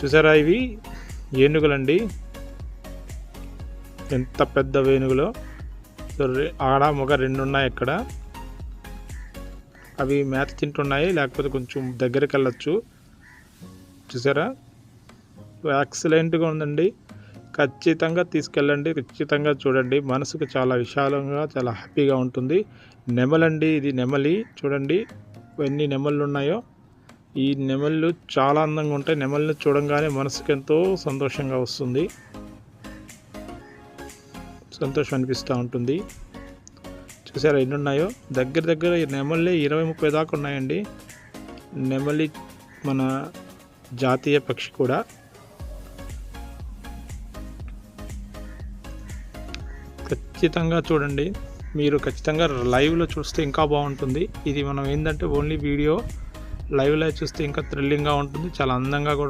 చూసారా, ఇవి ఏనుగులండి. ఎంత పెద్ద ఏనుగులో. ఆడ మగ 2 ఉన్నాయి ఇక్కడ. అవి మేత తింటున్నాయి, లేకపోతే కొంచెం దగ్గరికి వెళ్ళొచ్చు. చూసారా, ఎక్సలెంట్గా ఉందండి. ఖచ్చితంగా తీసుకెళ్ళండి, ఖచ్చితంగా చూడండి. మనసుకు చాలా విశాలంగా, చాలా హ్యాపీగా ఉంటుంది. నెమలండి, ఇది నెమలి. చూడండి ఎన్ని నెమళ్ళు ఉన్నాయో. ఈ నెమళ్ళు చాలా అందంగా ఉంటాయి. నెమలిని చూడంగానే మనసుకు ఎంతో సంతోషంగా వస్తుంది, సంతోషం అనిపిస్తూ ఉంటుంది. చూసారా ఎన్ని ఉన్నాయో. దగ్గర ఈ నెమళ్ళే 20-30 దాకా ఉన్నాయండి. నెమలి మన జాతీయ పక్షి కూడా. ఖచ్చితంగా చూడండి. మీరు ఖచ్చితంగా లైవ్లో చూస్తే ఇంకా బాగుంటుంది. ఇది మనం ఏంటంటే ఓన్లీ వీడియో, లైవ్లో చూస్తే ఇంకా థ్రిల్లింగ్గా ఉంటుంది, చాలా అందంగా కూడా